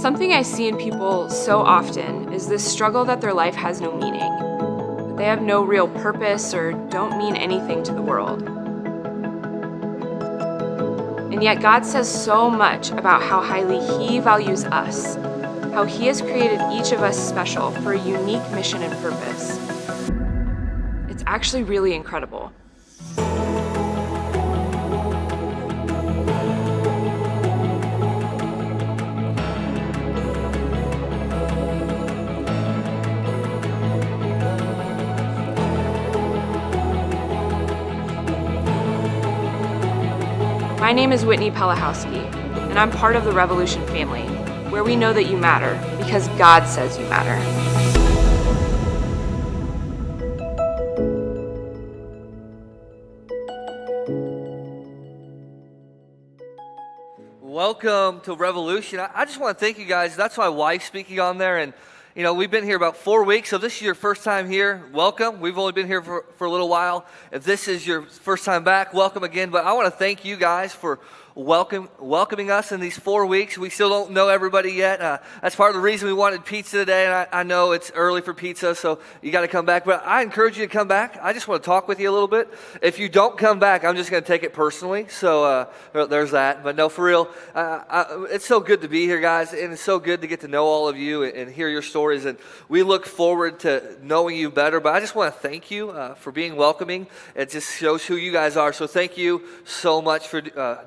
Something I see in people so often is this struggle that their life has no meaning, that they have no real purpose or don't mean anything to the world. And yet God says so much about how highly He values us, how He has created each of us special for a unique mission and purpose. It's actually really incredible. My name is Whitney Pelahowski, and I'm part of the Revolution family, where we know that you matter because God says you matter. Welcome to Revolution. I just want to thank you guys. That's my wife speaking on there, and we've been here about 4 weeks, so if this is your first time here, welcome. We've only been here for a little while. If this is your first time back, welcome again. But I want to thank you guys for welcoming us in these 4 weeks. We still don't know everybody yet. That's part of the reason we wanted pizza today, and I know it's early for pizza, so you got to come back. But I encourage you to come back. I just want to talk with you a little bit. If you don't come back, I'm just going to take it personally, so there's that. But no, for real, it's so good to be here, guys, and it's so good to get to know all of you and hear your stories, and we look forward to knowing you better. But I just want to thank you for being welcoming. It just shows who you guys are, so thank you so much for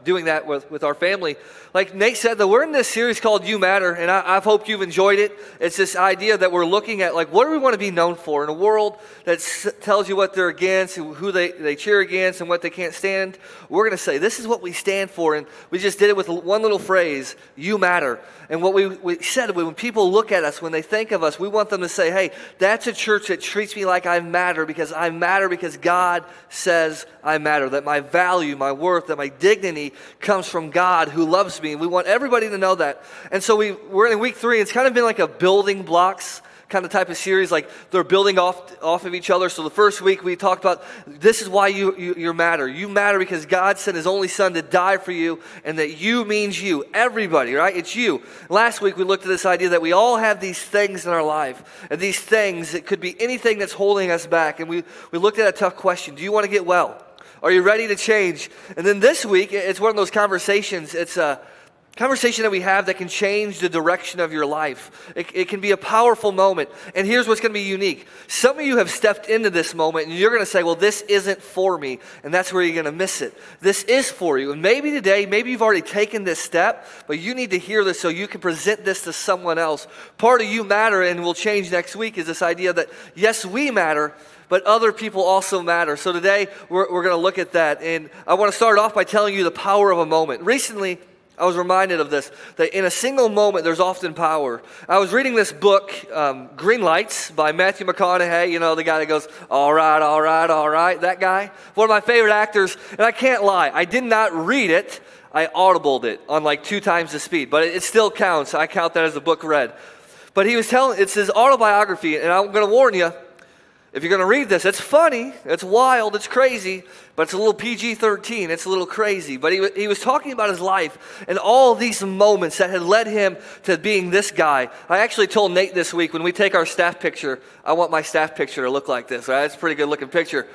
doing that with our family. Like Nate said, that we're in this series called You Matter, and I hope you've enjoyed it. It's this idea that we're looking at, like, what do we want to be known for in a world that tells you what they're against, who they cheer against, and what they can't stand. We're going to say, this is what we stand for, and we just did it with one little phrase, you matter. And what we said, when people look at us, when they think of us, we want them to say, hey, that's a church that treats me like I matter because God says I matter, that my value, my worth, that my dignity comes from God who loves me. We want everybody to know that. And so we're in week 3. It's kind of been like a building blocks kind of type of series, like they're building off of each other. So the first week we talked about this is why you matter. You matter because God sent His only Son to die for you, and that you means you, everybody, right? It's you. Last week we looked at this idea that we all have these things in our life, and these things, it could be anything that's holding us back. And we looked at a tough question. Do you want to get well? Are you ready to change? And then this week, it's one of those conversations. It's a conversation that we have that can change the direction of your life. It can be a powerful moment. And here's what's going to be unique. Some of you have stepped into this moment and you're going to say, well, this isn't for me. And that's where you're going to miss it. This is for you. And maybe today, maybe you've already taken this step, but you need to hear this so you can present this to someone else. Part of You Matter, and we'll change next week, is this idea that, yes, we matter, but other people also matter. So today, we're going to look at that. And I want to start off by telling you the power of a moment. Recently, I was reminded of this, that in a single moment, there's often power. I was reading this book, Green Lights, by Matthew McConaughey, the guy that goes, all right, all right, all right, that guy. One of my favorite actors, and I can't lie, I did not read it. I audibled it on like 2 times the speed, but it still counts. I count that as a book read. But he was it's his autobiography, and I'm going to warn you, if you're going to read this, it's funny, it's wild, it's crazy, but it's a little PG-13, it's a little crazy. But he was talking about his life and all these moments that had led him to being this guy. I actually told Nate this week, when we take our staff picture, I want my staff picture to look like this, right? It's a pretty good looking picture.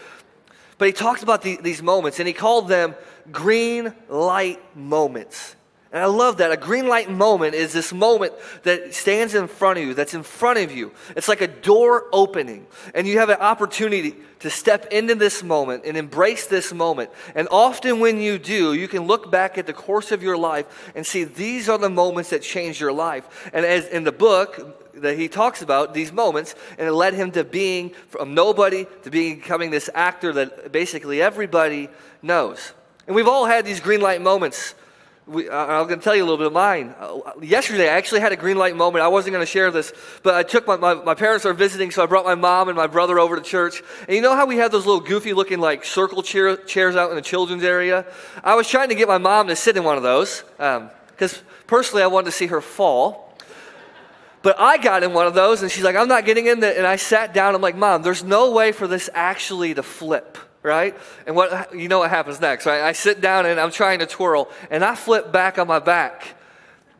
But he talked about these moments, and he called them green light moments. And I love that. A green light moment is this moment that stands in front of you, that's in front of you. It's like a door opening, and you have an opportunity to step into this moment and embrace this moment. And often when you do, you can look back at the course of your life and see these are the moments that changed your life. And as in the book that he talks about, these moments, and it led him to being from nobody to becoming this actor that basically everybody knows. And we've all had these green light moments. I'm going to tell you a little bit of mine. Yesterday, I actually had a green light moment. I wasn't going to share this, but I took my parents are visiting, so I brought my mom and my brother over to church. And you know how we have those little goofy looking like circle chairs out in the children's area? I was trying to get my mom to sit in one of those because personally I wanted to see her fall. But I got in one of those, and she's like, I'm not getting in there. And I sat down. I'm like, Mom, there's no way for this actually to flip. Right? And what happens next, right? I sit down and I'm trying to twirl, and I flip back on my back.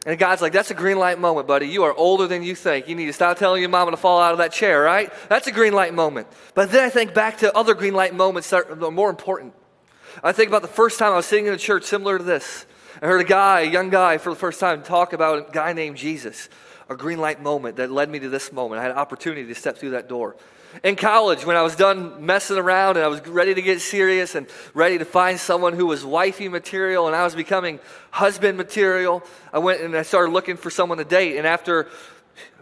And God's like, that's a green light moment, buddy. You are older than you think. You need to stop telling your mama to fall out of that chair, right? That's a green light moment. But then I think back to other green light moments that are more important. I think about the first time I was sitting in a church similar to this. I heard a young guy for the first time talk about a guy named Jesus. A green light moment that led me to this moment. I had an opportunity to step through that door. In college, when I was done messing around and I was ready to get serious and ready to find someone who was wifey material and I was becoming husband material, I went and I started looking for someone to date. And after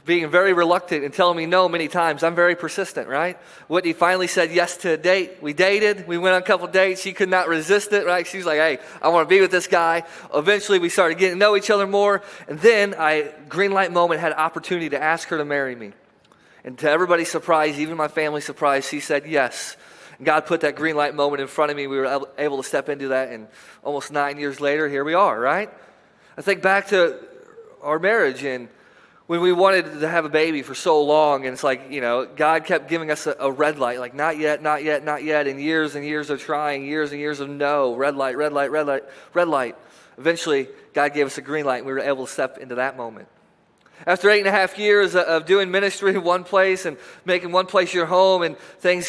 being very reluctant and telling me no many times, I'm very persistent, right? Whitney finally said yes to a date. We dated. We went on a couple dates. She could not resist it, right? She was like, hey, I want to be with this guy. Eventually, we started getting to know each other more. And then green light moment, had an opportunity to ask her to marry me. And to everybody's surprise, even my family's surprise, she said yes. And God put that green light moment in front of me. We were able to step into that, and almost 9 years later, here we are, right? I think back to our marriage and when we wanted to have a baby for so long, and it's like, God kept giving us a red light, like not yet, not yet, not yet, and years of trying, years and years of no, red light, red light, red light, red light. Eventually, God gave us a green light, and we were able to step into that moment. After 8.5 years of doing ministry in one place and making one place your home, and things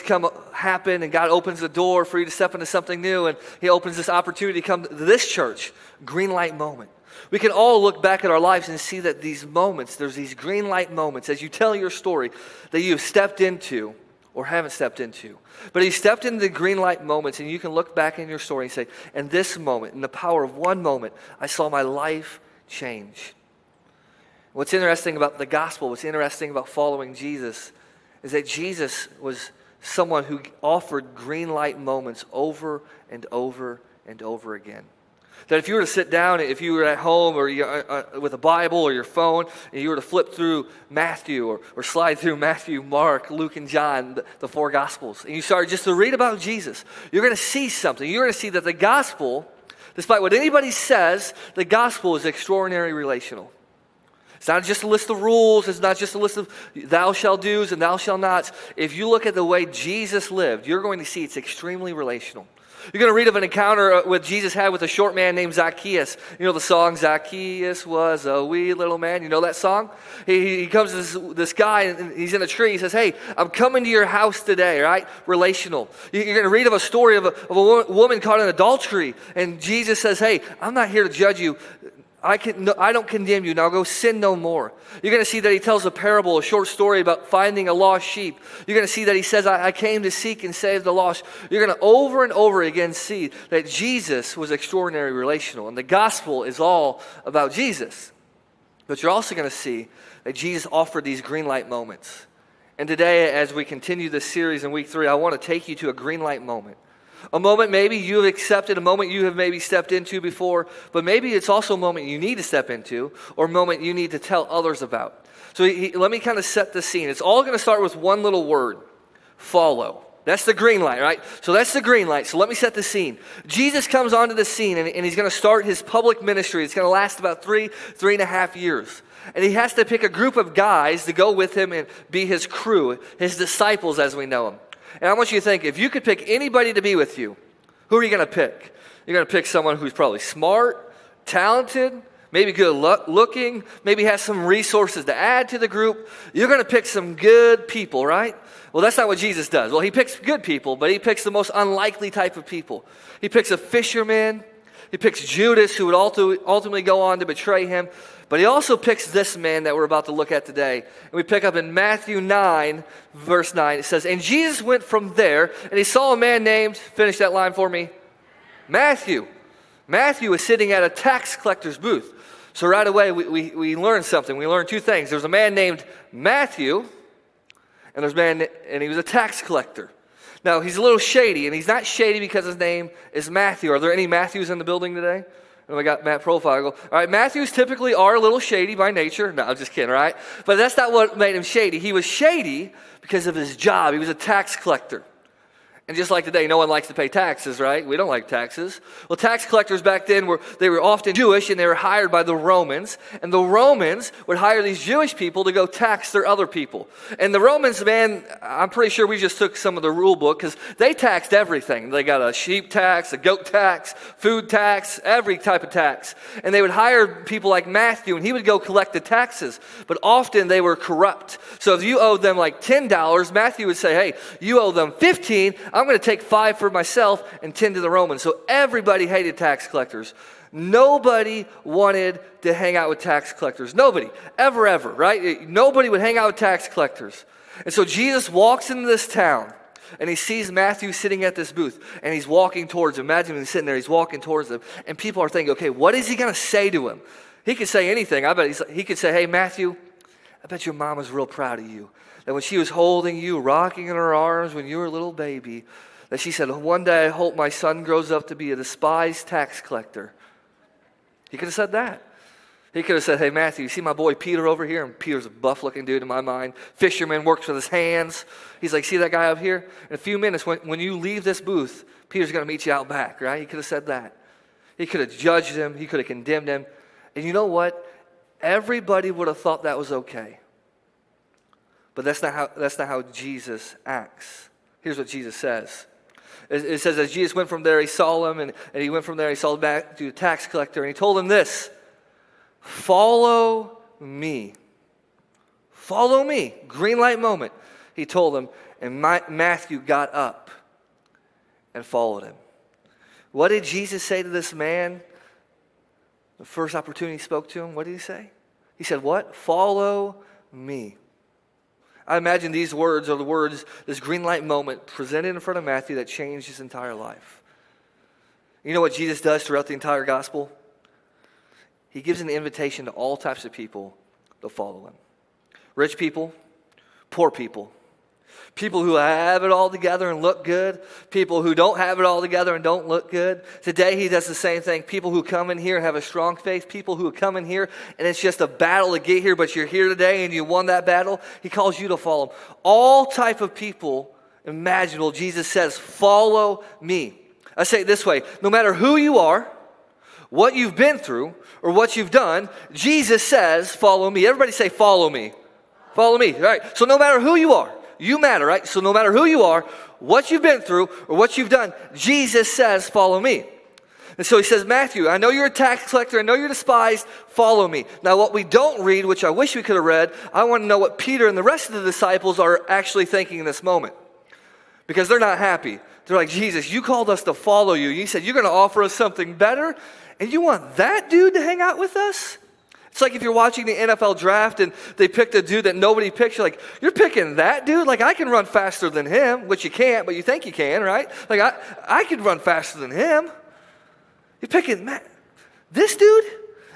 happen, and God opens the door for you to step into something new, and He opens this opportunity to come to this church, green light moment. We can all look back at our lives and see that these moments, there's these green light moments as you tell your story that you've stepped into or haven't stepped into. But you stepped into the green light moments, and you can look back in your story and say, in this moment, in the power of one moment, I saw my life change. What's interesting about the gospel, what's interesting about following Jesus, is that Jesus was someone who offered green light moments over and over and over again. That if you were to sit down, if you were at home or with a Bible or your phone, and you were to flip through Matthew or slide through Matthew, Mark, Luke, and John, the four Gospels, and you started just to read about Jesus, you're going to see something. You're going to see that the gospel, despite what anybody says, the gospel is extraordinarily relational. It's not just a list of rules. It's not just a list of thou shalt do's and thou shalt nots. If you look at the way Jesus lived, you're going to see it's extremely relational. You're going to read of an encounter what Jesus had with a short man named Zacchaeus. You know the song, Zacchaeus was a wee little man. You know that song? He comes to this guy, and he's in a tree. He says, hey, I'm coming to your house today, right? Relational. You're going to read of a story of a woman caught in adultery. And Jesus says, hey, I'm not here to judge you. I don't condemn you. Now go sin no more. You're going to see that he tells a parable, a short story about finding a lost sheep. You're going to see that he says, I came to seek and save the lost. You're going to over and over again see that Jesus was extraordinarily relational. And the gospel is all about Jesus. But you're also going to see that Jesus offered these green light moments. And today, as we continue this series in week 3, I want to take you to a green light moment. A moment maybe you have accepted, a moment you have maybe stepped into before, but maybe it's also a moment you need to step into, or a moment you need to tell others about. So let me kind of set the scene. It's all going to start with one little word, follow. That's the green light, right? So that's the green light. So let me set the scene. Jesus comes onto the scene, and he's going to start his public ministry. It's going to last about 3.5 years. And he has to pick a group of guys to go with him and be his crew, his disciples as we know them. And I want you to think, if you could pick anybody to be with you, who are you going to pick? You're going to pick someone who's probably smart, talented, maybe good looking, maybe has some resources to add to the group. You're going to pick some good people, right? Well, that's not what Jesus does. Well, he picks good people, but he picks the most unlikely type of people. He picks a fisherman. He picks Judas, who would ultimately go on to betray him. But he also picks this man that we're about to look at today. And we pick up in Matthew 9, verse 9. It says, and Jesus went from there, and he saw a man named, finish that line for me, Matthew. Matthew was sitting at a tax collector's booth. So right away, we learned something. We learned two things. There was a man named Matthew, and he was a tax collector. Now, he's a little shady, and he's not shady because his name is Matthew. Are there any Matthews in the building today? And we got Matt profile. I go, all right, Matthews typically are a little shady by nature. No, I'm just kidding, right? But that's not what made him shady. He was shady because of his job. He was a tax collector. And just like today, no one likes to pay taxes, right? We don't like taxes. Well, tax collectors back then were often Jewish, and they were hired by the Romans. And the Romans would hire these Jewish people to go tax their other people. And the Romans, man, I'm pretty sure we just took some of the rule book because they taxed everything. They got a sheep tax, a goat tax, food tax, every type of tax. And they would hire people like Matthew, and he would go collect the taxes. But often they were corrupt. So if you owed them like $10, Matthew would say, hey, you owe them $15. I'm going to take 5 for myself and 10 to the Romans. So everybody hated tax collectors. Nobody wanted to hang out with tax collectors. Nobody, ever, right? Nobody would hang out with tax collectors. And so Jesus walks into this town, and he sees Matthew sitting at this booth, and he's walking towards him. Imagine him sitting there, he's walking towards him, and people are thinking, okay, what is he going to say to him? He could say anything. I bet he could say, hey, Matthew, I bet your mom was real proud of you. That when she was holding you, rocking in her arms when you were a little baby, that she said, one day I hope my son grows up to be a despised tax collector. He could have said that. He could have said, hey, Matthew, you see my boy Peter over here? And Peter's a buff-looking dude in my mind. Fisherman, works with his hands. He's like, see that guy up here? In a few minutes, when you leave this booth, Peter's going to meet you out back, right? He could have said that. He could have judged him. He could have condemned him. And you know what? Everybody would have thought that was okay. But that's not how Jesus acts. Here's what Jesus says. It says, as Jesus went from there, he saw him, and he went from there, he saw back to the tax collector, and he told him this, follow me. Follow me. Green light moment. He told him, and Matthew got up and followed him. What did Jesus say to this man? The first opportunity he spoke to him, what did he say? He said, what? Follow me. I imagine these words are the words, this green light moment presented in front of Matthew that changed his entire life. You know what Jesus does throughout the entire gospel? He gives an invitation to all types of people to follow him. Rich people, poor people, people who have it all together and look good, people who don't have it all together and don't look good. Today he does the same thing. People who come in here and have a strong faith, people who come in here and it's just a battle to get here, but you're here today and you won that battle. He calls you to follow him. All type of people imaginable, Jesus says, follow me. I say it this way, no matter who you are, what you've been through, or what you've done, Jesus says, follow me. Everybody say, follow me. Follow me, all right? So no matter who you are, you matter, right? So no matter who you are, what you've been through, or what you've done, Jesus says, follow me. And so he says, Matthew, I know you're a tax collector. I know you're despised. Follow me. Now what we don't read, which I wish we could have read, I want to know what Peter and the rest of the disciples are actually thinking in this moment. Because they're not happy. They're like, Jesus, you called us to follow you. You said you're going to offer us something better, and you want that dude to hang out with us? It's like if you're watching the NFL draft and they picked a dude that nobody picked. You're like, you're picking that dude? Like, I can run faster than him, which you can't, but you think you can, right? Like, I could run faster than him. You're picking this dude?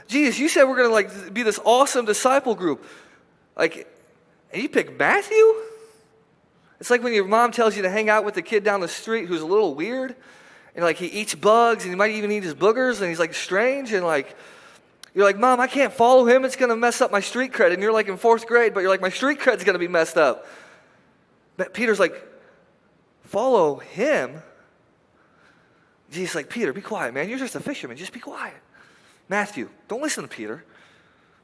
Jesus, you said we're going to like be this awesome disciple group. Like, and you pick Matthew? It's like when your mom tells you to hang out with the kid down the street who's a little weird. And like he eats bugs and he might even eat his boogers and he's like strange and like, you're like, Mom, I can't follow him. It's going to mess up my street cred. And you're like in 4th grade, but you're like, my street cred's going to be messed up. But Peter's like, follow him? Jesus like, Peter, be quiet, man. You're just a fisherman. Just be quiet. Matthew, don't listen to Peter.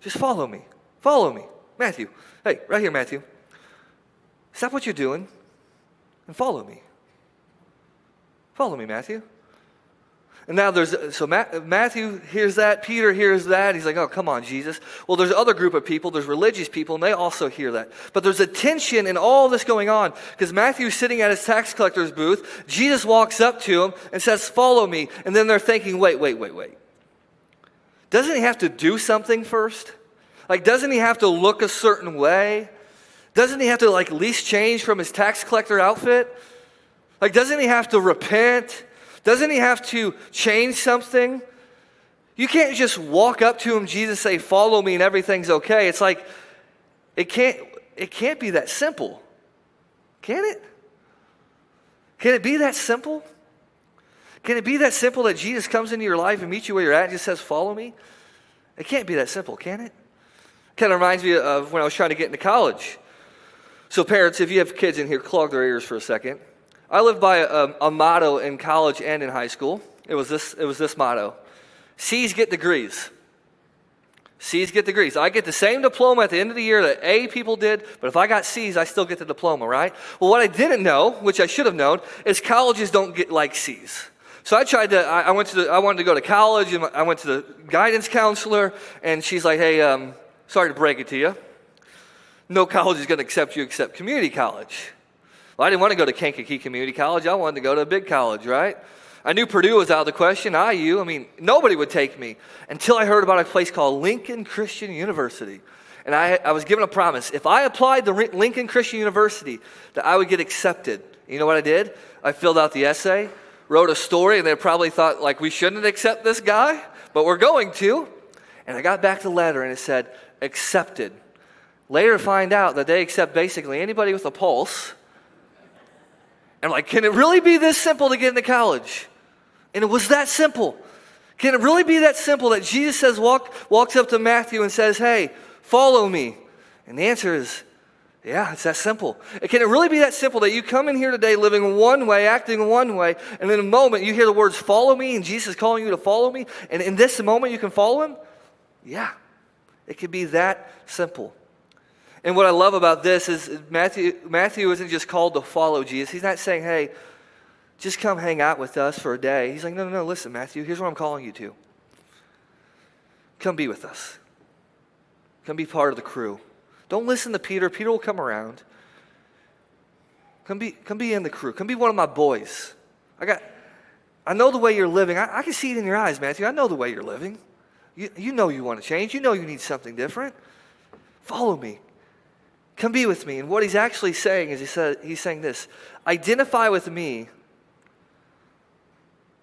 Just follow me. Follow me. Matthew. Hey, right here, Matthew. Stop what you're doing and follow me. Follow me, Matthew. And now Matthew hears that, Peter hears that. He's like, oh, come on, Jesus. Well, there's another group of people, there's religious people, and they also hear that. But there's a tension in all this going on because Matthew's sitting at his tax collector's booth. Jesus walks up to him and says, follow me. And then they're thinking, wait. Doesn't he have to do something first? Like, doesn't he have to look a certain way? Doesn't he have to, like, at least change from his tax collector outfit? Like, doesn't he have to repent? Doesn't he have to change something? You can't just walk up to him, Jesus, say, follow me, and everything's okay. It's like, it can't be that simple. Can it? Can it be that simple? Can it be that simple that Jesus comes into your life and meets you where you're at and just says, follow me? It can't be that simple, can it? Kind of reminds me of when I was trying to get into college. So parents, if you have kids in here, clog their ears for a second. I lived by a motto in college and in high school. It was this motto: C's get degrees. C's get degrees. I get the same diploma at the end of the year that A people did, but if I got C's, I still get the diploma, right? Well, what I didn't know, which I should have known, is colleges don't get like C's. So I wanted to go to college, and I went to the guidance counselor, and she's like, hey, sorry to break it to you. No college is going to accept you except community college. Well, I didn't want to go to Kankakee Community College. I wanted to go to a big college, right? I knew Purdue was out of the question. Nobody would take me until I heard about a place called Lincoln Christian University. And I was given a promise. If I applied to Lincoln Christian University, that I would get accepted. You know what I did? I filled out the essay, wrote a story, and they probably thought, like, we shouldn't accept this guy, but we're going to. And I got back the letter, and it said, accepted. Later find out that they accept basically anybody with a pulse. And I'm like, can it really be this simple to get into college? And it was that simple. Can it really be that simple that Jesus says, walks up to Matthew and says, hey, follow me? And the answer is, yeah, it's that simple. Can it really be that simple that you come in here today living one way, acting one way, and in a moment you hear the words, follow me, and Jesus is calling you to follow me, and in this moment you can follow him? Yeah, it can be that simple. And what I love about this is Matthew isn't just called to follow Jesus. He's not saying, hey, just come hang out with us for a day. He's like, no, listen, Matthew, here's what I'm calling you to. Come be with us. Come be part of the crew. Don't listen to Peter. Peter will come around. Come be in the crew. Come be one of my boys. I know the way you're living. I can see it in your eyes, Matthew. I know the way you're living. You know you want to change. You know you need something different. Follow me. Come be with me. And what he's actually saying is he's saying this: identify with me,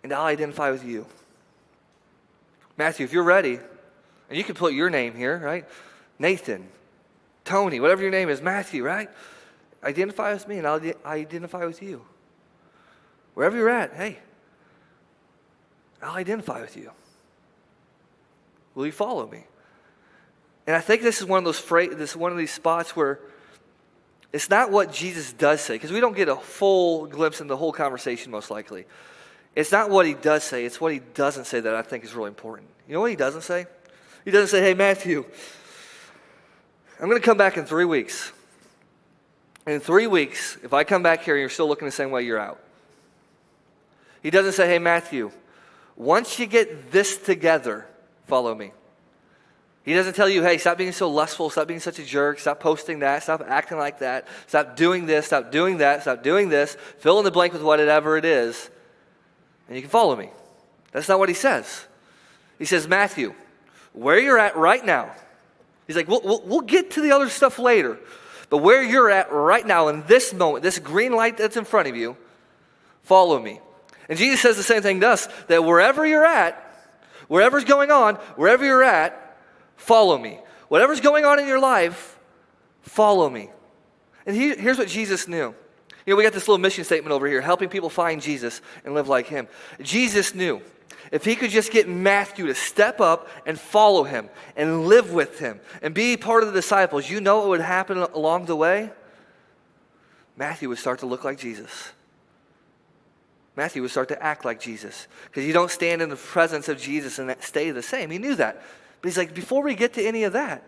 and I'll identify with you. Matthew, if you're ready, and you can put your name here, right? Nathan, Tony, whatever your name is, Matthew, right? Identify with me, and I'll identify with you. Wherever you're at, hey, I'll identify with you. Will you follow me? And I think this is one of these spots where it's not what Jesus does say, because we don't get a full glimpse in the whole conversation most likely. It's not what he does say, it's what he doesn't say that I think is really important. You know what he doesn't say? He doesn't say, hey, Matthew, I'm going to come back in 3 weeks. And in 3 weeks, if I come back here and you're still looking the same way, you're out. He doesn't say, hey, Matthew, once you get this together, follow me. He doesn't tell you, hey, stop being so lustful, stop being such a jerk, stop posting that, stop acting like that, stop doing this, stop doing that, stop doing this, fill in the blank with whatever it is, and you can follow me. That's not what he says. He says, Matthew, where you're at right now, he's like, we'll get to the other stuff later, but where you're at right now in this moment, this green light that's in front of you, follow me. And Jesus says the same thing to us, that wherever you're at, wherever's going on, wherever you're at, follow me. Whatever's going on in your life, follow me. And here's what Jesus knew. You know, we got this little mission statement over here, helping people find Jesus and live like him. Jesus knew if he could just get Matthew to step up and follow him and live with him and be part of the disciples, you know what would happen along the way? Matthew would start to look like Jesus. Matthew would start to act like Jesus, because you don't stand in the presence of Jesus and stay the same. He knew that. But he's like, before we get to any of that,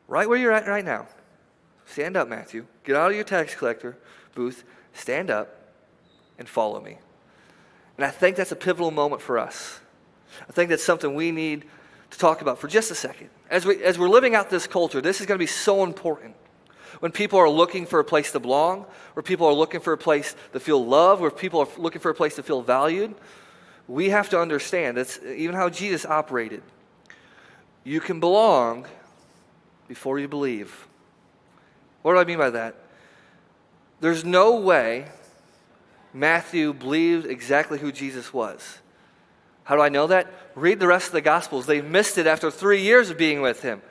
right where you're at right now, stand up, Matthew. Get out of your tax collector booth, stand up, and follow me. And I think that's a pivotal moment for us. I think that's something we need to talk about for just a second. As we're living out this culture, this is going to be so important. When people are looking for a place to belong, where people are looking for a place to feel loved, where people are looking for a place to feel valued, we have to understand that's even how Jesus operated. You can belong before you believe. What do I mean by that? There's no way Matthew believed exactly who Jesus was. How do I know that? Read the rest of the Gospels. They missed it after 3 years of being with him.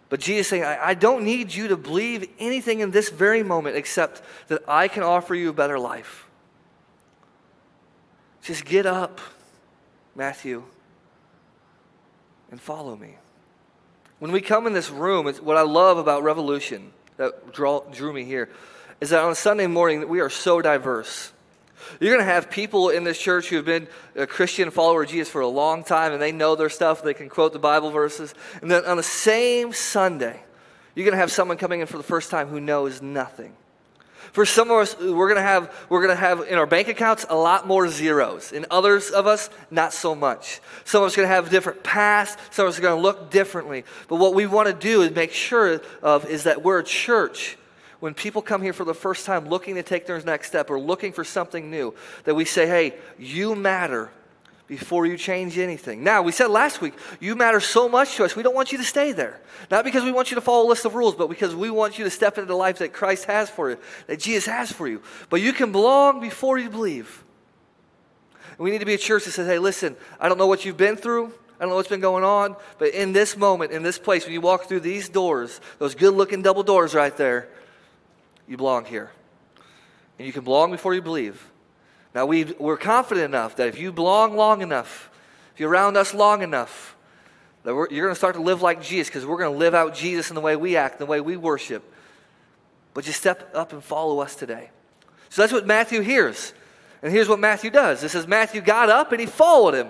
But Jesus is saying, I don't need you to believe anything in this very moment except that I can offer you a better life. Just get up, Matthew, and follow me. When we come in this room, it's what I love about Revolution that drew me here is that on a Sunday morning, we are so diverse. You're going to have people in this church who have been a Christian follower of Jesus for a long time, and they know their stuff. They can quote the Bible verses. And then on the same Sunday, you're going to have someone coming in for the first time who knows nothing. For some of us, we're going to have in our bank accounts a lot more zeros. In others of us, not so much. Some of us are going to have a different past. Some of us are going to look differently. But what we want to do is make sure is that we're a church. When people come here for the first time looking to take their next step or looking for something new, that we say, hey, you matter before you change anything. Now, we said last week, you matter so much to us, we don't want you to stay there. Not because we want you to follow a list of rules, but because we want you to step into the life that Christ has for you, that Jesus has for you. But you can belong before you believe. And we need to be a church that says, hey, listen, I don't know what you've been through. I don't know what's been going on, but in this moment, in this place, when you walk through these doors, those good-looking double doors right there, you belong here. And you can belong before you believe. Now, we're confident enough that if you belong long enough, if you're around us long enough, that you're going to start to live like Jesus, because we're going to live out Jesus in the way we act, the way we worship. But just step up and follow us today. So that's what Matthew hears. And here's what Matthew does. It says Matthew got up and he followed him.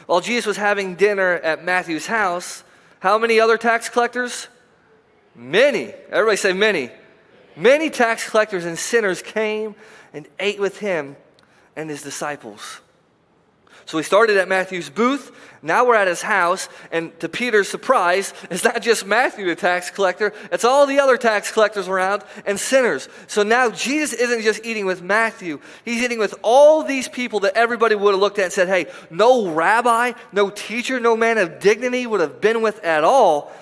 While Jesus was having dinner at Matthew's house, how many other tax collectors? Many. Everybody say many. Many tax collectors and sinners came and ate with him and his disciples. So we started at Matthew's booth. Now we're at his house. And to Peter's surprise, it's not just Matthew, the tax collector. It's all the other tax collectors around and sinners. So now Jesus isn't just eating with Matthew. He's eating with all these people that everybody would have looked at and said, hey, no rabbi, no teacher, no man of dignity would have been with at all.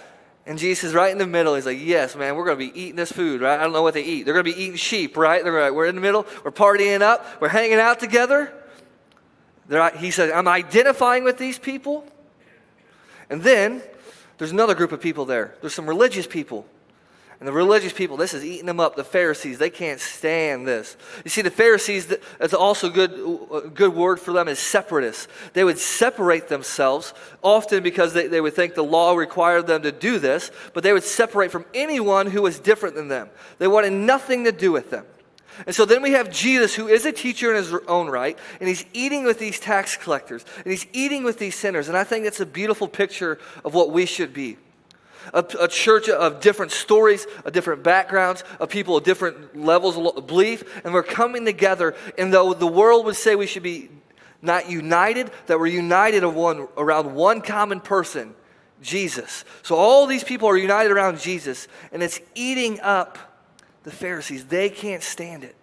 And Jesus is right in the middle. He's like, yes, man, we're going to be eating this food, right? I don't know what they eat. They're going to be eating sheep, right? We're in the middle. We're partying up. We're hanging out together. He said, I'm identifying with these people. And then there's another group of people there. There's some religious people. And the religious people, this is eating them up. The Pharisees, they can't stand this. You see, the Pharisees, that's also a good word for them is separatists. They would separate themselves, often because they would think the law required them to do this, but they would separate from anyone who was different than them. They wanted nothing to do with them. And so then we have Jesus, who is a teacher in his own right, and he's eating with these tax collectors, and he's eating with these sinners. And I think it's a beautiful picture of what we should be. A church of different stories, of different backgrounds, of people of different levels of belief, and we're coming together. And though the world would say we should be not united, that we're united around one common person, Jesus. So all these people are united around Jesus, and it's eating up the Pharisees. They can't stand it.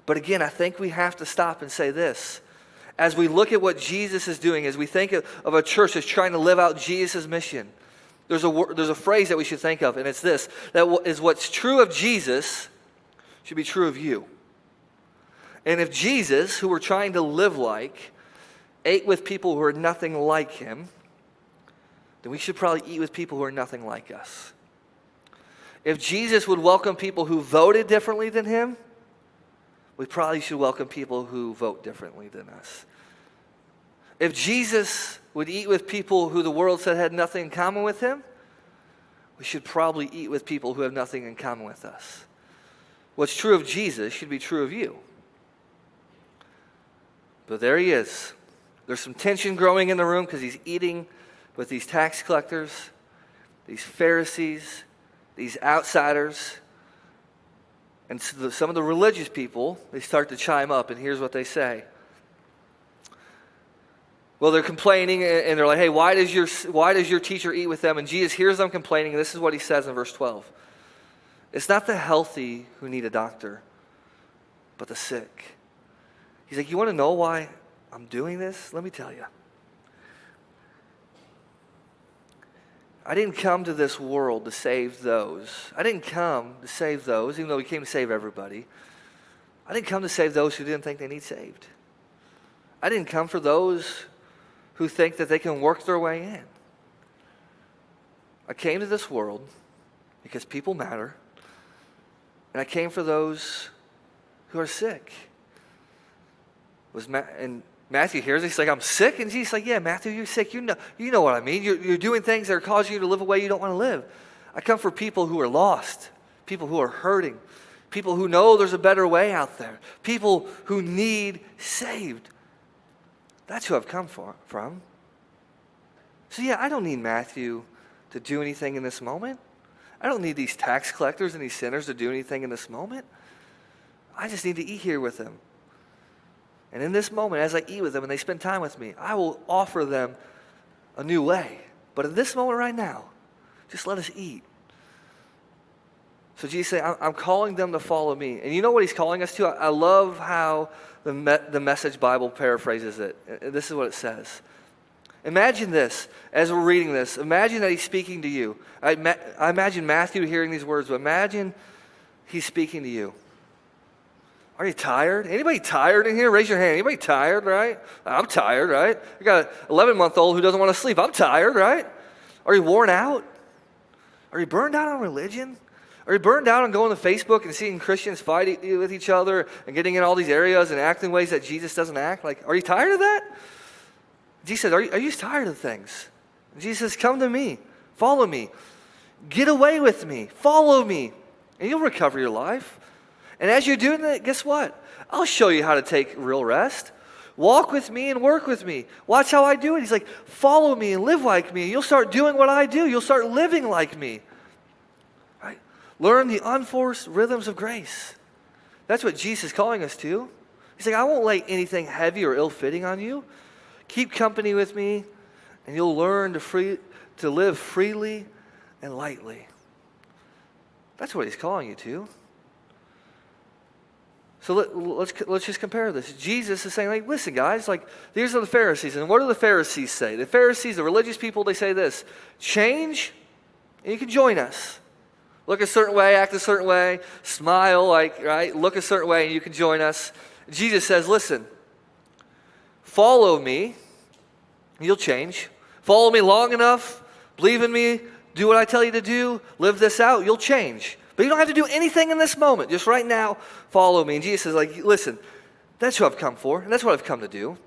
But again, I think we have to stop and say this. As we look at what Jesus is doing, as we think of a church that's trying to live out Jesus' mission, there's a phrase that we should think of, and it's this, that is what's true of Jesus should be true of you. And if Jesus, who we're trying to live like, ate with people who are nothing like him, then we should probably eat with people who are nothing like us. If Jesus would welcome people who voted differently than him, we probably should welcome people who vote differently than us. If Jesus would eat with people who the world said had nothing in common with him, we should probably eat with people who have nothing in common with us. What's true of Jesus should be true of you. But there he is. There's some tension growing in the room because he's eating with these tax collectors, these Pharisees, these outsiders. And so some of the religious people, they start to chime up, and here's what they say. Well, they're complaining, and they're like, hey, why does your teacher eat with them? And Jesus hears them complaining, and this is what he says in verse 12. It's not the healthy who need a doctor, but the sick. He's like, you want to know why I'm doing this? Let me tell you. I didn't come to this world to save those. I didn't come to save those, even though he came to save everybody. I didn't come to save those who didn't think they need saved. I didn't come for those who think that they can work their way in. I came to this world because people matter, and I came for those who are sick. And Matthew hears it, he's like, I'm sick? And Jesus is like, yeah, Matthew, you're sick. You know what I mean. You're doing things that are causing you to live a way you don't want to live. I come for people who are lost, people who are hurting, People who know there's a better way out there. People who need saved. That's who I've come from. So yeah, I don't need Matthew to do anything in this moment. I don't need these tax collectors and these sinners to do anything in this moment. I just need to eat here with them. And in this moment, as I eat with them and they spend time with me, I will offer them a new way. But in this moment right now, just let us eat. So Jesus said, I'm calling them to follow me. And you know what he's calling us to? I love how the Message Bible paraphrases it. This is what it says. Imagine this, as we're reading this. Imagine that he's speaking to you. I imagine Matthew hearing these words, but imagine he's speaking to you. Are you tired? Anybody tired in here? Raise your hand. Anybody tired, right? I'm tired, right? I got an 11-month-old who doesn't want to sleep. I'm tired, right? Are you worn out? Are you burned out on religion? Are you burned out on going to Facebook and seeing Christians fight with each other and getting in all these areas and acting ways that Jesus doesn't act? Like, are you tired of that? Jesus says, are you tired of things? Jesus says, come to me. Follow me. Get away with me. Follow me. And you'll recover your life. And as you're doing that, guess what? I'll show you how to take real rest. Walk with me and work with me. Watch how I do it. He's like, follow me and live like me. You'll start doing what I do. You'll start living like me. Right? Learn the unforced rhythms of grace. That's what Jesus is calling us to. He's like, I won't lay anything heavy or ill-fitting on you. Keep company with me, and you'll learn to live freely and lightly. That's what he's calling you to. So let's just compare this. Jesus is saying, like, listen, guys, like, these are the Pharisees. And what do the Pharisees say? The Pharisees, the religious people, they say this: change, and you can join us. Look a certain way, act a certain way, smile, like, right? Look a certain way, and you can join us. Jesus says, listen, follow me, you'll change. Follow me long enough, believe in me, do what I tell you to do, live this out, you'll change. But you don't have to do anything in this moment. Just right now, follow me. And Jesus is like, listen, that's who I've come for, and that's what I've come to do.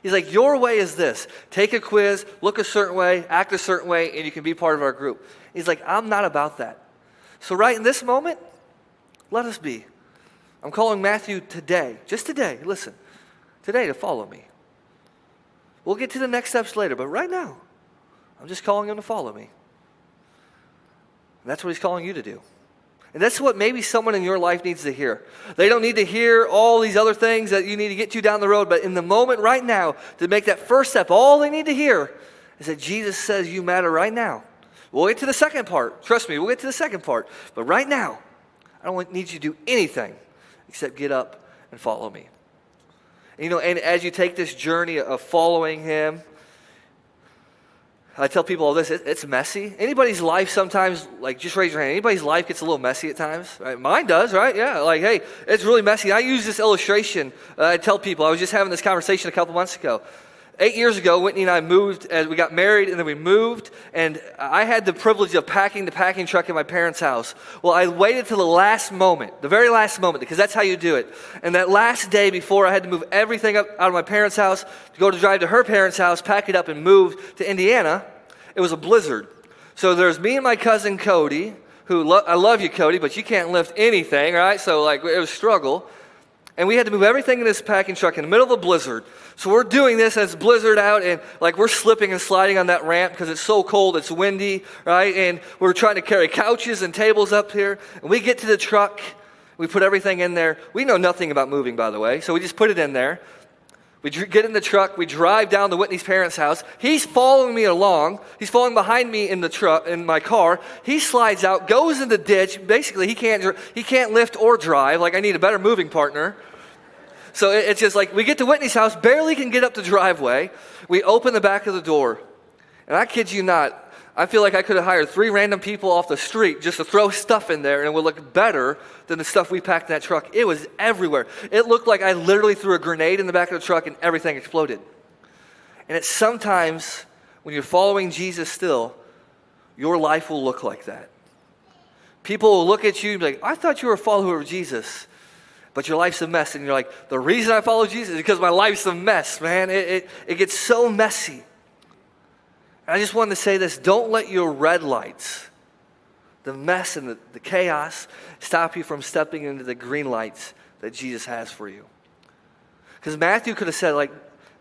He's like, your way is this. Take a quiz, look a certain way, act a certain way, and you can be part of our group. He's like, I'm not about that. So right in this moment, let us be. I'm calling Matthew today, just today, listen, today to follow me. We'll get to the next steps later, but right now, I'm just calling him to follow me. And that's what he's calling you to do. And that's what maybe someone in your life needs to hear. They don't need to hear all these other things that you need to get to down the road, but in the moment right now, to make that first step, all they need to hear is that Jesus says you matter right now. We'll get to the second part. Trust me, we'll get to the second part. But right now, I don't need you to do anything except get up and follow me. And, and as you take this journey of following him, I tell people all this, it's messy. Anybody's life sometimes, like, just raise your hand. Anybody's life gets a little messy at times, right? Mine does, right? Yeah, like, hey, it's really messy. I use this illustration. I tell people, I was just having this conversation a couple months ago. 8 years ago, Whitney and I moved, as we got married, and then we moved, and I had the privilege of packing the packing truck in my parents' house. Well, I waited till the last moment, the very last moment, because that's how you do it. And that last day before I had to move everything up out of my parents' house to drive to her parents' house, pack it up, and move to Indiana, it was a blizzard. So there's me and my cousin Cody, who I love you, Cody, but you can't lift anything, right? So, like, it was a struggle. And we had to move everything in this packing truck in the middle of a blizzard. So we're doing this as blizzard out, and like we're slipping and sliding on that ramp because it's so cold, it's windy, right? And we're trying to carry couches and tables up here. And we get to the truck, we put everything in there. We know nothing about moving, by the way, so we just put it in there. We get in the truck, we drive down to Whitney's parents' house. He's following me along. He's following behind me in the truck, in my car. He slides out, goes in the ditch. Basically, he can't lift or drive. Like, I need a better moving partner. So it's just like, we get to Whitney's house, barely can get up the driveway. We open the back of the door. And I kid you not, I feel like I could have hired 3 random people off the street just to throw stuff in there, and it would look better than the stuff we packed in that truck. It was everywhere. It looked like I literally threw a grenade in the back of the truck and everything exploded. And it's sometimes, when you're following Jesus still, your life will look like that. People will look at you and be like, I thought you were a follower of Jesus, but your life's a mess. And you're like, the reason I follow Jesus is because my life's a mess, man. It gets so messy. I just wanted to say this, don't let your red lights the mess and the chaos stop you from stepping into the green lights that Jesus has for you. Because Matthew could have said, like,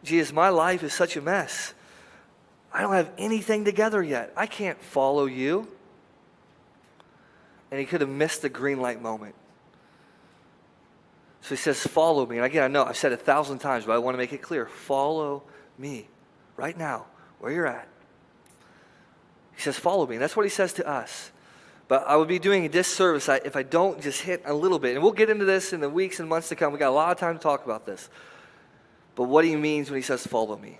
Jesus, my life is such a mess. I don't have anything together yet. I can't follow you. And he could have missed the green light moment. So he says, follow me. And again, I know I've said it 1,000 times, but I want to make it clear. Follow me right now, where you're at. He says, follow me. And that's what he says to us. But I would be doing a disservice if I don't just hit a little bit. And we'll get into this in the weeks and months to come. We got a lot of time to talk about this. But what he means when he says, follow me.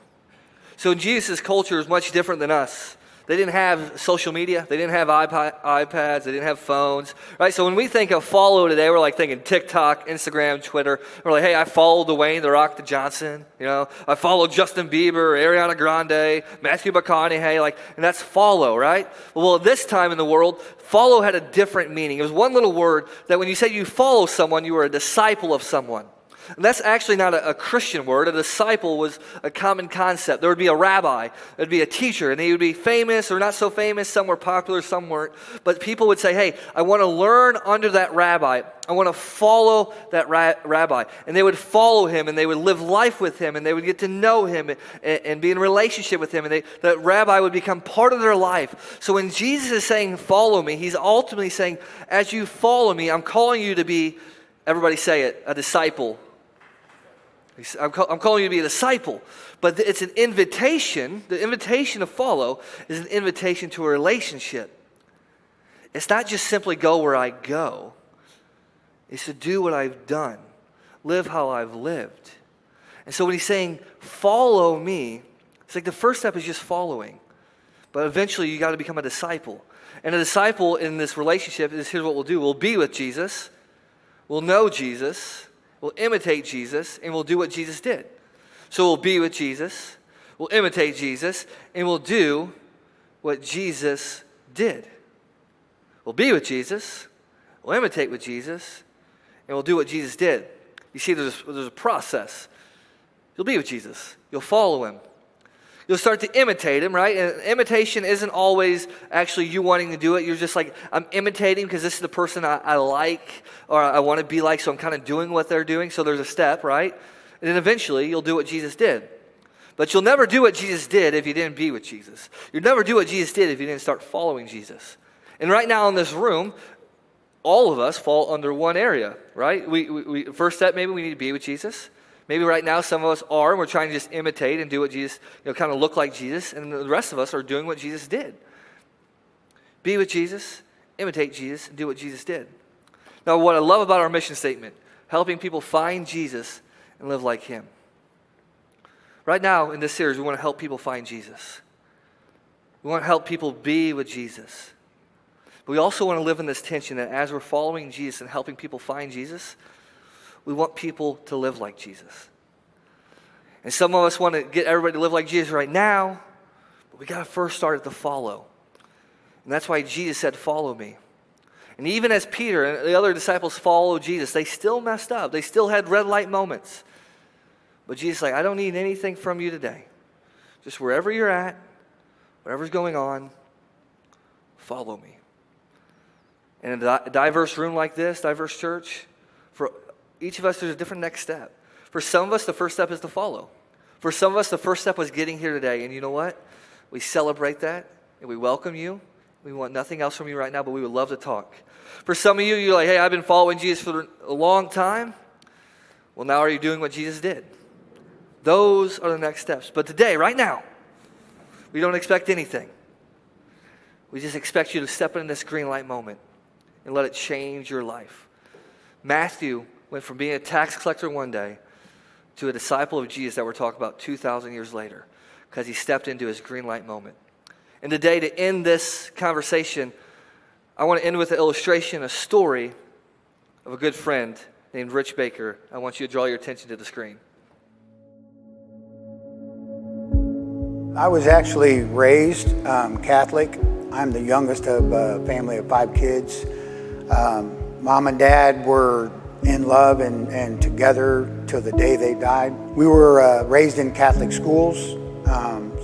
So Jesus' culture is much different than us. They didn't have social media. They didn't have iPads. They didn't have phones, right? So when we think of follow today, we're like thinking TikTok, Instagram, Twitter. We're like, hey, I follow Dwayne The Rock Johnson. You know, I follow Justin Bieber, Ariana Grande, Matthew McConaughey, and that's follow, right? Well, at this time in the world, follow had a different meaning. It was one little word that when you say you follow someone, you were a disciple of someone. And that's actually not a Christian word. A disciple was a common concept. There would be a rabbi, there would be a teacher, and they would be famous or not so famous. Some were popular, some weren't. But people would say, hey, I want to learn under that rabbi. I want to follow that rabbi. And they would follow him, and they would live life with him, and they would get to know him and be in relationship with him. And that rabbi would become part of their life. So when Jesus is saying, follow me, he's ultimately saying, as you follow me, I'm calling you to be, everybody say it, a disciple. I'm calling you to be a disciple, but it's an invitation. The invitation to follow is an invitation to a relationship. It's not just simply go where I go. It's to do what I've done, live how I've lived. And so when he's saying, follow me, it's like the first step is just following. But eventually you got to become a disciple. And a disciple in this relationship is, here's what we'll do. We'll be with Jesus. We'll know Jesus. We'll imitate Jesus, and we'll do what Jesus did. So we'll be with Jesus, we'll imitate Jesus, and we'll do what Jesus did. We'll be with Jesus, we'll imitate with Jesus, and we'll do what Jesus did. You see, there's a process. You'll be with Jesus. You'll follow him. You'll start to imitate him, right? And imitation isn't always actually you wanting to do it. You're just like, I'm imitating because this is the person I like or I want to be like, so I'm kind of doing what they're doing. So there's a step, right? And then eventually you'll do what Jesus did. But you'll never do what Jesus did if you didn't be with Jesus. You'll never do what Jesus did if you didn't start following Jesus. And right now in this room, all of us fall under one area, right? We first step, maybe we need to be with Jesus. Maybe right now some of us are, and we're trying to just imitate and do what Jesus, kind of look like Jesus, and the rest of us are doing what Jesus did. Be with Jesus, imitate Jesus, and do what Jesus did. Now, what I love about our mission statement, helping people find Jesus and live like him. Right now in this series, we want to help people find Jesus. We want to help people be with Jesus. But we also want to live in this tension that as we're following Jesus and helping people find Jesus, we want people to live like Jesus. And some of us want to get everybody to live like Jesus right now, but we got to first start at the follow. And that's why Jesus said, follow me. And even as Peter and the other disciples followed Jesus, they still messed up. They still had red light moments. But Jesus is like, I don't need anything from you today. Just wherever you're at, whatever's going on, follow me. And in a diverse room like this, diverse church, for each of us, there's a different next step. For some of us, the first step is to follow. For some of us, the first step was getting here today. And you know what? We celebrate that, and we welcome you. We want nothing else from you right now, but we would love to talk. For some of you, you're like, hey, I've been following Jesus for a long time. Well, now are you doing what Jesus did? Those are the next steps. But today, right now, we don't expect anything. We just expect you to step in this green light moment and let it change your life. Matthew went from being a tax collector one day to a disciple of Jesus that we're talking about 2,000 years later because he stepped into his green light moment. And today, to end this conversation, I want to end with an illustration, a story of a good friend named Rich Baker. I want you to draw your attention to the screen. I was actually raised Catholic. I'm the youngest of a family of 5 kids. Mom and Dad were in love and together till the day they died. We were raised in Catholic schools,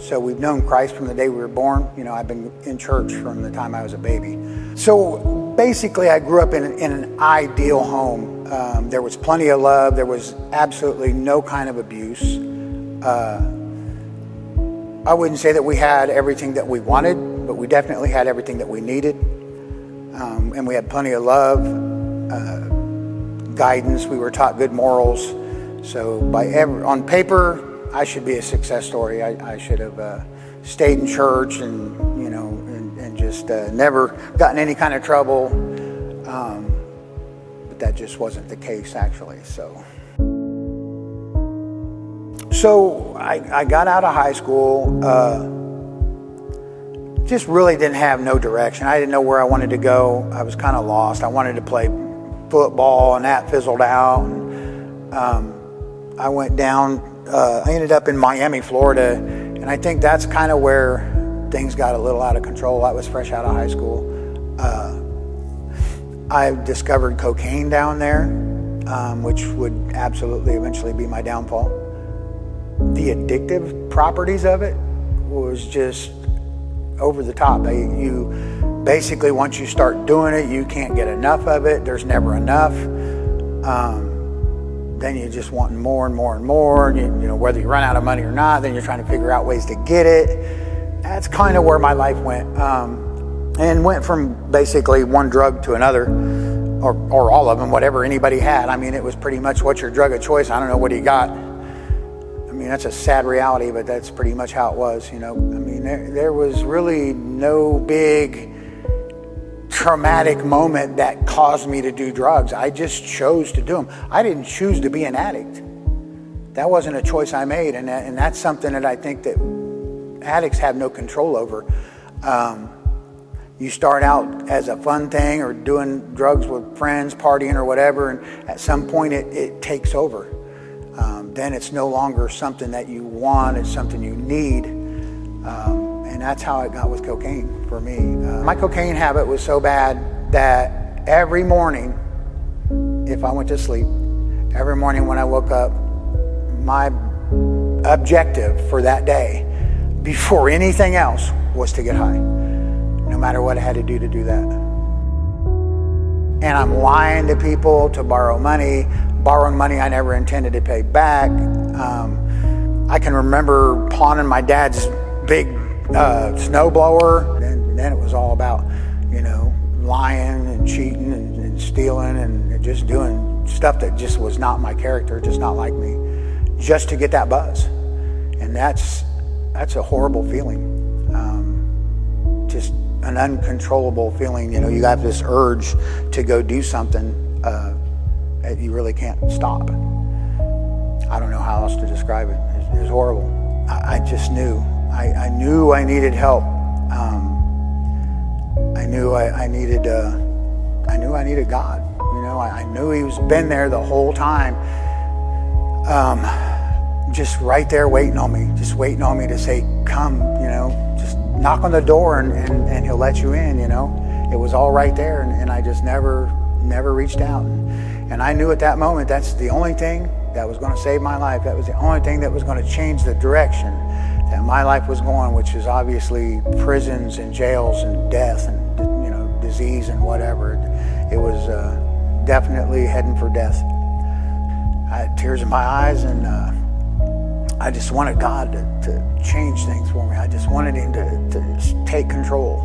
So we've known Christ from the day we were born. I've been in church from the time I was a baby. So basically, I grew up in an ideal home. There was plenty of love. There was absolutely no kind of abuse. I wouldn't say that we had everything that we wanted, but we definitely had everything that we needed. And we had plenty of love, guidance. We were taught good morals. So on paper, I should be a success story. I should have stayed in church and just never gotten any kind of trouble. But that just wasn't the case, actually. So I got out of high school, just really didn't have no direction. I didn't know where I wanted to go. I was kind of lost. I wanted to play football, and that fizzled out. And, I went down, I ended up in Miami, Florida, and I think that's kind of where things got a little out of control. I was fresh out of high school. I discovered cocaine down there, which would absolutely eventually be my downfall. The addictive properties of it was just over the top. You basically, once you start doing it, you can't get enough of it. There's never enough. Then you're just wanting more and more and more. Whether you run out of money or not, then you're trying to figure out ways to get it. That's kind of where my life went. And went from basically one drug to another, or all of them, whatever anybody had. I mean, it was pretty much, what's your drug of choice? I don't know what he got. I mean, that's a sad reality, but that's pretty much how it was, I mean, there was really no big traumatic moment that caused me to do drugs. I just chose to do them. I didn't choose to be an addict. That wasn't a choice I made, and that's something that I think that addicts have no control over. You start out as a fun thing or doing drugs with friends, partying or whatever, and at some point it takes over. Then it's no longer something that you want, it's something you need. And that's how it got with cocaine for me. My cocaine habit was so bad that every morning, if I went to sleep, every morning when I woke up, my objective for that day, before anything else, was to get high. No matter what I had to do that. And I'm lying to people to borrow money, borrowing money I never intended to pay back. I can remember pawning my dad's big snowblower, and then it was all about, lying and cheating and stealing and just doing stuff that just was not my character, just not like me, just to get that buzz. And that's a horrible feeling. Just an uncontrollable feeling. You have this urge to go do something that you really can't stop. I don't know how else to describe it. It was horrible. I just knew. I knew I needed help. I knew I needed God. I knew He was been there the whole time. Just right there waiting on me. Just waiting on me to say, come, just knock on the door and He'll let you in, It was all right there, and I just never reached out. And I knew at that moment that's the only thing that was going to save my life. That was the only thing that was going to change the direction that my life was going, which is obviously prisons and jails and death and disease and whatever. It was definitely heading for death. I had tears in my eyes, and I just wanted God to change things for me. I just wanted Him to take control.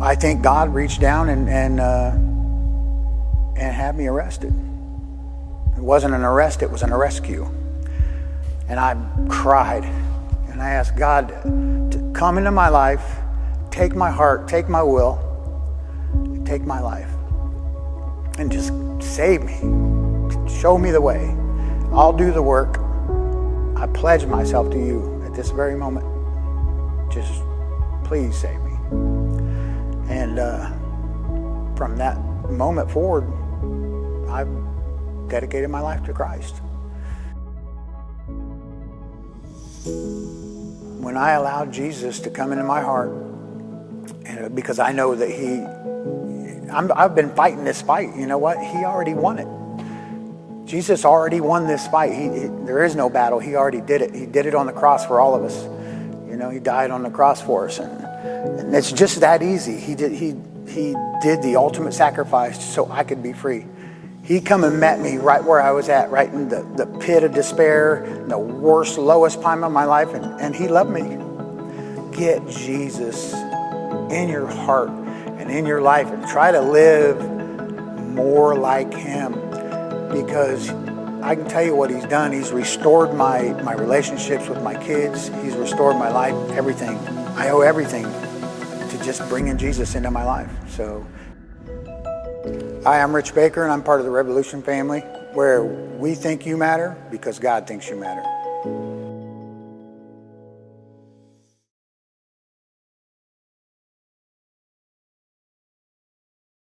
I think God reached down and had me arrested. It wasn't an arrest, it was an rescue. And I cried, and I asked God to come into my life, take my heart, take my will, take my life, and just save me. Show me the way. I'll do the work. I pledge myself to You at this very moment. Just please save me. And from that moment forward, I've dedicated my life to Christ. When I allowed Jesus to come into my heart, and because I know that I've been fighting this fight. You know what? He already won it. Jesus already won this fight. There is no battle. He already did it. He did it on the cross for all of us. You know, he died on the cross for us, and it's just that easy. He did the ultimate sacrifice so I could be free. He come and met me right where I was at, right in the pit of despair, the worst, lowest time of my life, and he loved me. Get Jesus in your heart and in your life and try to live more like him, because I can tell you what he's done. He's restored my relationships with my kids. He's restored my life, everything. I owe everything to just bringing Jesus into my life. So, hi, I'm Rich Baker, and I'm part of the Revolution family, where we think you matter because God thinks you matter.